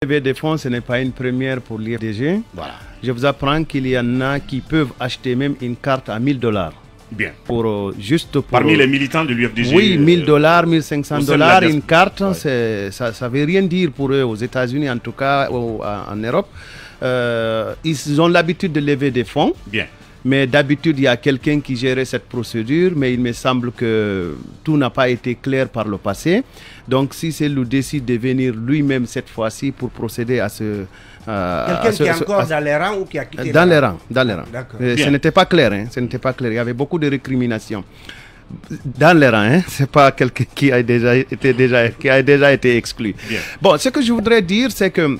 Lever des fonds, ce n'est pas une première pour l'IFDG. Voilà. Je vous apprends qu'il y en a qui peuvent acheter même une carte à 1000 $. Bien. Juste pour, parmi les militants de l'UFDG. Oui, 1000 $, 1500 $, une carte, ouais. ça ne veut rien dire pour eux, aux États-Unis en tout cas, ou en Europe. Ils ont l'habitude de lever des fonds. Bien. Mais d'habitude, il y a quelqu'un qui gérait cette procédure, mais il me semble que tout n'a pas été clair par le passé. Donc, si Cellou décide de venir lui-même cette fois-ci pour procéder à ce... quelqu'un qui est encore dans les rangs ou qui a quitté dans les rangs, dans les rangs. Ce n'était pas clair, hein, ce n'était pas clair. Il y avait beaucoup de récriminations. Dans les rangs, hein, c'est pas quelqu'un qui a déjà été exclu. Bien. Bon, ce que je voudrais dire, c'est que...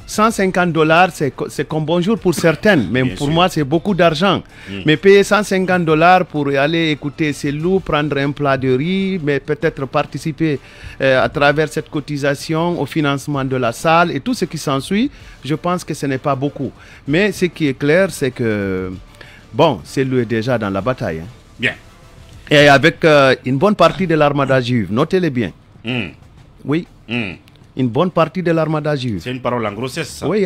150 $, c'est comme bonjour pour certaines, mais Bien pour sûr. moi, c'est beaucoup d'argent. Mais payer 150 $, pour aller écouter Cellou, prendre un plat de riz, mais peut-être participer à travers cette cotisation au financement de la salle et tout ce qui s'ensuit, je pense que ce n'est pas beaucoup. Mais ce qui est clair, c'est que, bon, Cellou est déjà dans la bataille. Hein. Bien. Et avec une bonne partie de l'armada juive, notez-le bien. Oui. Une bonne partie de l'armada juive. C'est une parole en grossesse, ça. Oui,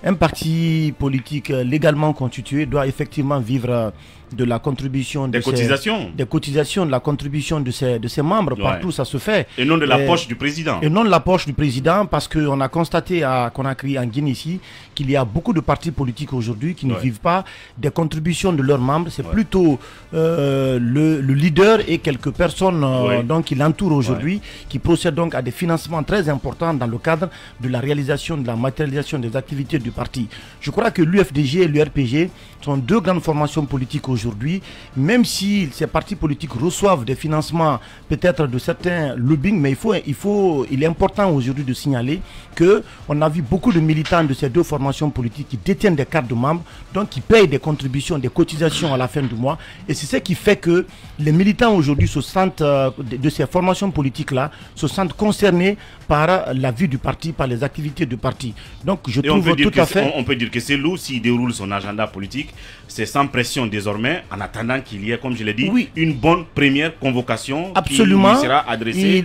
un parti politique légalement constitué doit effectivement vivre de la contribution des cotisations. Des cotisations, de la contribution de ses membres. Ouais. Partout, ça se fait. Et non de la poche du président. Et non de la poche du président, parce qu'on a constaté à Conakry, en Guinée ici, qu'il y a beaucoup de partis politiques aujourd'hui qui ne vivent pas des contributions de leurs membres. C'est plutôt le leader et quelques personnes donc, qui l'entourent aujourd'hui, qui procèdent donc à des financements très importants dans le cadre de la réalisation, de la matérialisation des activités du parti. Je crois que l'UFDG et l'URPG sont deux grandes formations politiques aujourd'hui, même si ces partis politiques reçoivent des financements peut-être de certains lobbying, mais il est important aujourd'hui de signaler qu'on a vu beaucoup de militants de ces deux formations politiques qui détiennent des cartes de membres, donc qui payent des contributions, des cotisations à la fin du mois, et c'est ce qui fait que les militants aujourd'hui se sentent, de ces formations politiques-là, se sentent concernés par la vie du parti, par les activités du parti. Donc je trouve tout à fait... On peut dire que c'est Cellou, s'il déroule son agenda politique, c'est sans pression désormais, en attendant qu'il y ait, comme je l'ai dit, une bonne première convocation qui lui sera adressée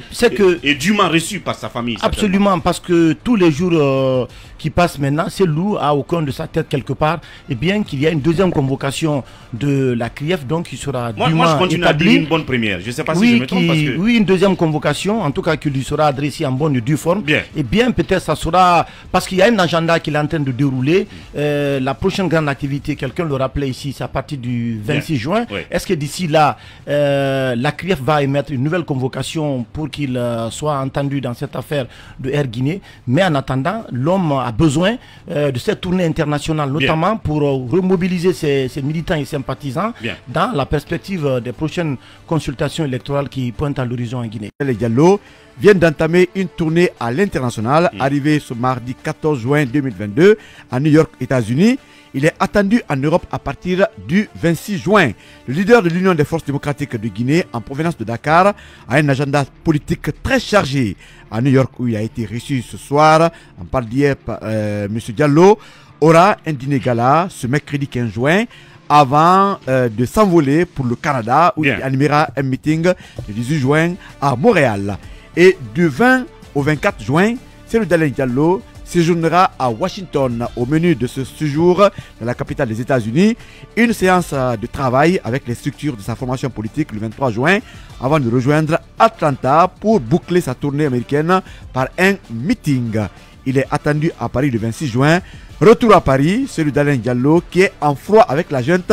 et dûment reçue par sa famille. Absolument, parce que tous les jours qui passent maintenant, Cellou a au coin de sa tête quelque part, et bien qu'il y a une deuxième convocation de la CRIEF, donc qui sera dûment moi je continue établie. à dire une bonne première, je ne sais pas si je me trompe. Oui, une deuxième convocation, en tout cas qui lui sera adressée en bonne et due forme. Bien. Et bien peut-être ça sera, parce qu'il y a un agenda qu'il est en train de dérouler, la prochaine grande activité, quelqu'un le rappelait ici, c'est à partir du 26 juin. Est-ce que d'ici là, la CRIEF va émettre une nouvelle convocation pour qu'il soit entendu dans cette affaire de Air Guinée? Mais en attendant, l'homme a besoin de cette tournée internationale, notamment pour remobiliser ses militants et sympathisants dans la perspective des prochaines consultations électorales qui pointent à l'horizon en Guinée. Les Diallo viennent d'entamer une tournée à l'international, arrivée ce mardi 14 juin 2022 à New York, États-Unis. Il est attendu en Europe à partir du 26 juin. Le leader de l'Union des forces démocratiques de Guinée, en provenance de Dakar, a un agenda politique très chargé. À New York, où il a été reçu ce soir, on parle d'hier par M. Diallo, aura un dîner gala ce mercredi 15 juin, avant de s'envoler pour le Canada, où il animera un meeting le 18 juin à Montréal. Et du 20 au 24 juin, Cellou Dalein Diallo séjournera à Washington. Au menu de ce séjour dans la capitale des États-Unis, une séance de travail avec les structures de sa formation politique le 23 juin, avant de rejoindre Atlanta pour boucler sa tournée américaine par un meeting. Il est attendu à Paris le 26 juin. Retour à Paris, Cellou Dalein Diallo, qui est en froid avec la junte,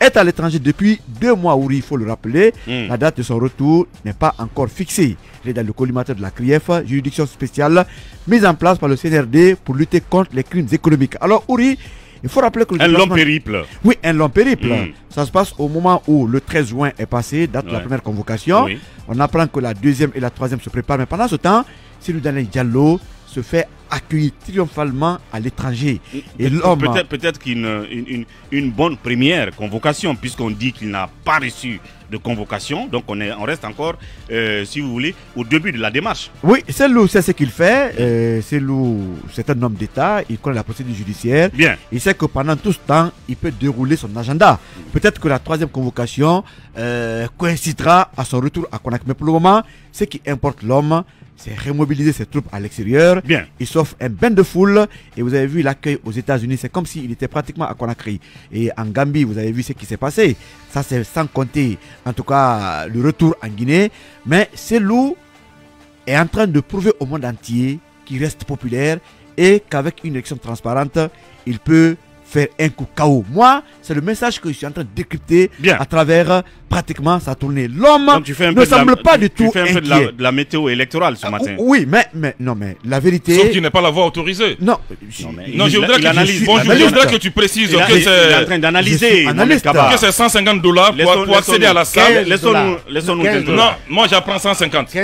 est à l'étranger depuis 2 mois, où il faut le rappeler. La date de son retour n'est pas encore fixée. Il est dans le collimateur de la CRIEF, juridiction spéciale mise en place par le CNRD pour lutter contre les crimes économiques. Alors, Ouri, il faut rappeler que... Un long périple. Oui, un long périple. Ça se passe au moment où le 13 juin est passé, date de la première convocation. On apprend que la deuxième et la troisième se préparent. Mais pendant ce temps, Cellou Dalein Diallo se fait accueillir triomphalement à l'étranger. Et l'homme... Peut-être qu'une bonne première convocation, puisqu'on dit qu'il n'a pas reçu de convocation. Donc on reste encore, si vous voulez, au début de la démarche. Oui, Cellou sait ce qu'il fait. Cellou, c'est un homme d'État. Il connaît la procédure judiciaire. Il sait que pendant tout ce temps, il peut dérouler son agenda. Peut-être que la troisième convocation coïncidera à son retour à Conakry. Mais pour le moment, ce qui importe l'homme, c'est remobiliser ses troupes à l'extérieur. Il s'offre un bain de foule. Et vous avez vu l'accueil aux États-Unis, c'est comme s'il était pratiquement à Conakry. Et en Gambie, vous avez vu ce qui s'est passé. Ça, c'est sans compter, en tout cas, le retour en Guinée. Mais Cellou est en train de prouver au monde entier qu'il reste populaire et qu'avec une élection transparente, il peut faire un coup KO. Moi, c'est le message que je suis en train de décrypter à travers pratiquement sa tournée. L'homme ne semble pas du tout inquiet. Tu fais un peu de la météo électorale ce matin. Oui, mais la vérité... Sauf qu'il n'est pas la voix autorisée. Non, je voudrais que tu précises que c'est en train d'analyser. Que c'est 150 $ pour accéder à la salle. Laissons-nous. Non, moi j'apprends 150.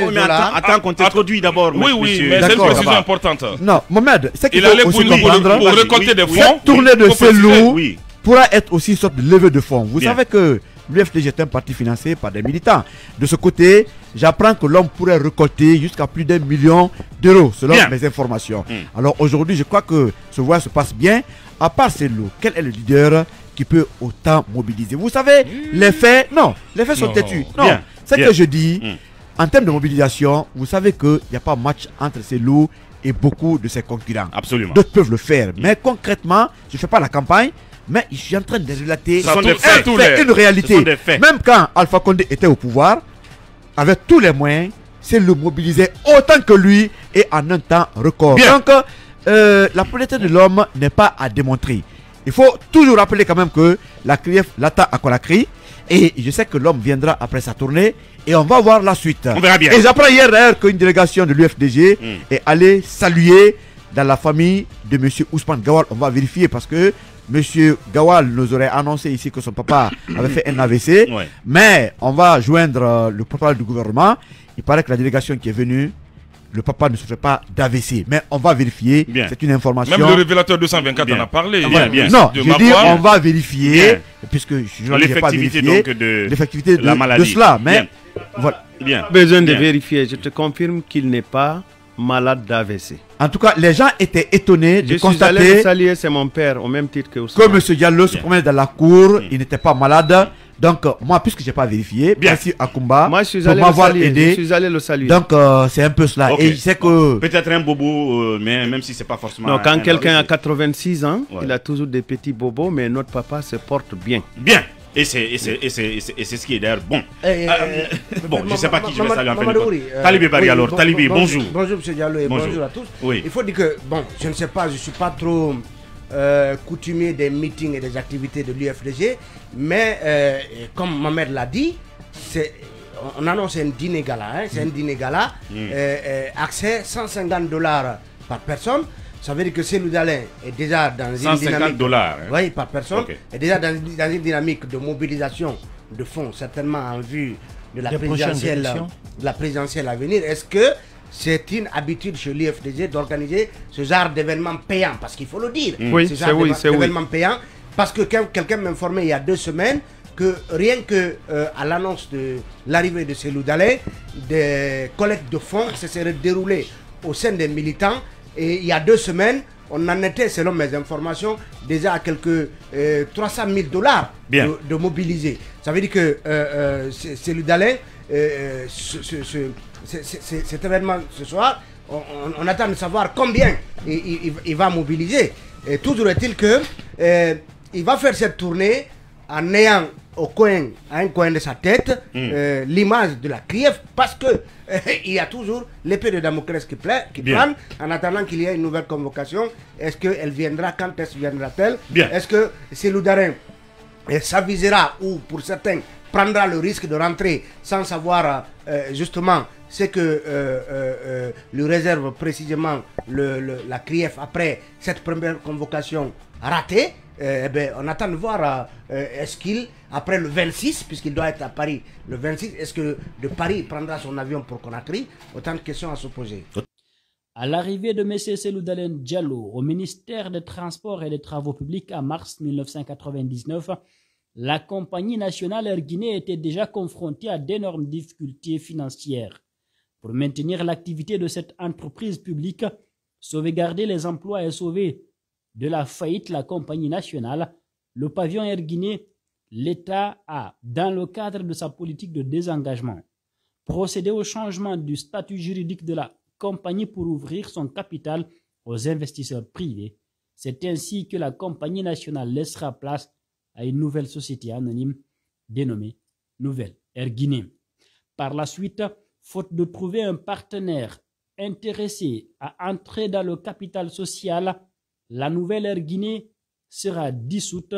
Attends qu'on t'introduise d'abord. Oui, mais c'est une précision importante. Non, Mohamed, c'est qu'il faut aussi comprendre pour récolter des fonds. Cette tournée de Cellou pourra être aussi une sorte de levée de fonds. Vous savez que l'UFDG est un parti financé par des militants. De ce côté, j'apprends que l'homme pourrait récolter jusqu'à plus d'1 million d'euros, selon mes informations. Alors aujourd'hui, je crois que ce voyage se passe bien. À part Cellou, quel est le leader qui peut autant mobiliser? Vous savez, les faits sont têtus. Non, c'est que je dis, en termes de mobilisation, vous savez qu'il n'y a pas match entre Cellou et beaucoup de ses concurrents. Absolument. D'autres peuvent le faire. Mais concrètement, je ne fais pas la campagne. Mais je suis en train de relater une réalité. Même quand Alpha Condé était au pouvoir, avec tous les moyens, c'est le mobiliser autant que lui et en un temps record. Donc, la politique de l'homme n'est pas à démontrer. Il faut toujours rappeler quand même que la CRIEF l'attend à Conakry. Et je sais que l'homme viendra après sa tournée. Et on va voir la suite. On verra bien. Et j'apprends hier d'ailleurs qu'une délégation de l'UFDG est allée saluer dans la famille de M. Ousmane Gawal. On va vérifier parce que Monsieur Gawal nous aurait annoncé ici que son papa avait fait un AVC. Mais on va joindre le porte-parole du gouvernement. Il paraît que la délégation qui est venue, le papa ne souffrait pas d'AVC. Mais on va vérifier. C'est une information. Même le révélateur 224 en a parlé. Non, je dis on va vérifier. Puisque je n'ai pas vérifié l'effectivité de cela. Mais voilà. Besoin de vérifier. Je te confirme qu'il n'est pas malade d'AVC. En tout cas, les gens étaient étonnés de constater... Je suis allé le saluer, c'est mon père, au même titre que Ousmane. Que M. Diallo se promenait dans la cour, il n'était pas malade. Donc, moi, puisque je n'ai pas vérifié, merci à Kumba pour m'avoir aidé. Je suis allé le saluer. Donc, c'est un peu cela. Et je sais que... Peut-être un bobo, mais même si ce n'est pas forcément... Non, quand quelqu'un a 86 ans, il a toujours des petits bobos, mais notre papa se porte bien. Et c'est ce qui est d'ailleurs bon. Bon, je ne sais pas qui je vais saluer en fin de compte. Talibé Barry alors. Talibé, bonjour. Bonjour M. Diallo et bonjour à tous. Il faut dire que, bon, je ne sais pas, je ne suis pas trop coutumier des meetings et des activités de l'UFDG, mais comme Mohamed l'a dit, on annonce un dîner gala. C'est un dîner gala, accès 150 $ par personne. Ça veut dire que Cellou Dalein est déjà dans une dynamique... 150 $. Oui, par personne. Est déjà dans une dynamique de mobilisation de fonds, certainement en vue de la présidentielle à venir. Est-ce que c'est une habitude chez l'UFDG d'organiser ce genre d'événements payants? Parce qu'il faut le dire. Oui, c'est oui. D'événements payants. Parce que quelqu'un m'a informé il y a 2 semaines que rien que à l'annonce de l'arrivée de Cellou Dalein, des collectes de fonds se seraient déroulées au sein des militants. Et il y a 2 semaines, on en était, selon mes informations, déjà à quelques 300 000 $ de mobilisés. Ça veut dire que Cellou Dalein, cet événement ce soir, on attend de savoir combien il va mobiliser. Et toujours est-il que il va faire cette tournée en ayant à un coin de sa tête l'image de la CRIEF, parce que il y a toujours l'épée de Damoclès qui plane en attendant qu'il y ait une nouvelle convocation. Est-ce qu'elle viendra? Quand est-ce viendra-t-elle? Est-ce que Cellou Dalein s'avisera ou pour certains prendra le risque de rentrer sans savoir justement ce que lui réserve précisément la CRIEF après cette première convocation ratée? On attend de voir est-ce qu'il, après le 26, puisqu'il doit être à Paris le 26, est-ce que de Paris il prendra son avion pour Conakry? Autant de questions à se poser. À l'arrivée de M. Cellou Dalein Diallo au ministère des Transports et des Travaux Publics en mars 1999, la compagnie nationale Air Guinée était déjà confrontée à d'énormes difficultés financières. Pour maintenir l'activité de cette entreprise publique, sauvegarder les emplois et sauver de la faillite la compagnie nationale, le pavillon Air Guinée, l'État a, dans le cadre de sa politique de désengagement, procédé au changement du statut juridique de la compagnie pour ouvrir son capital aux investisseurs privés. C'est ainsi que la compagnie nationale laissera place à une nouvelle société anonyme dénommée Nouvelle Air Guinée. Par la suite, faute de trouver un partenaire intéressé à entrer dans le capital social, la Nouvelle Air Guinée sera dissoute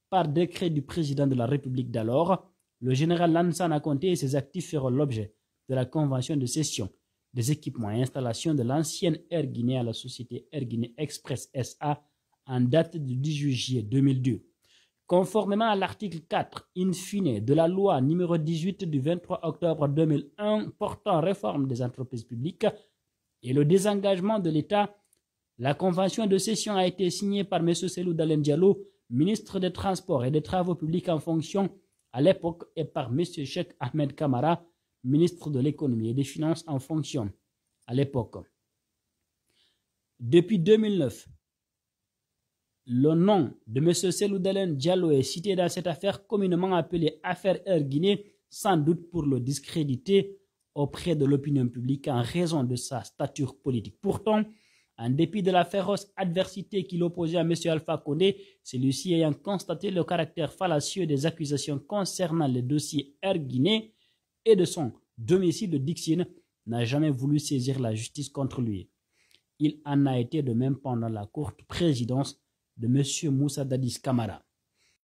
par décret du président de la République d'alors. Le général Lansana Conté et ses actifs feront l'objet de la convention de cession des équipements et installations de l'ancienne Air Guinée à la société Air Guinée Express SA en date du 18 juillet 2002. Conformément à l'article 4, in fine, de la loi numéro 18 du 23 octobre 2001 portant réforme des entreprises publiques et le désengagement de l'État, la convention de cession a été signée par M. Cellou Dalein Diallo, ministre des Transports et des Travaux publics en fonction à l'époque, et par M. Cheikh Ahmed Kamara, ministre de l'Économie et des Finances en fonction à l'époque. Depuis 2009, le nom de M. Cellou Dalein Diallo est cité dans cette affaire communément appelée affaire Air Guinée, sans doute pour le discréditer auprès de l'opinion publique en raison de sa stature politique. Pourtant, en dépit de la féroce adversité qu'il opposait à M. Alpha Condé, celui-ci ayant constaté le caractère fallacieux des accusations concernant le dossier Air Guinée et de son domicile de Dixine, n'a jamais voulu saisir la justice contre lui. Il en a été de même pendant la courte présidence de M. Moussa Dadis Camara.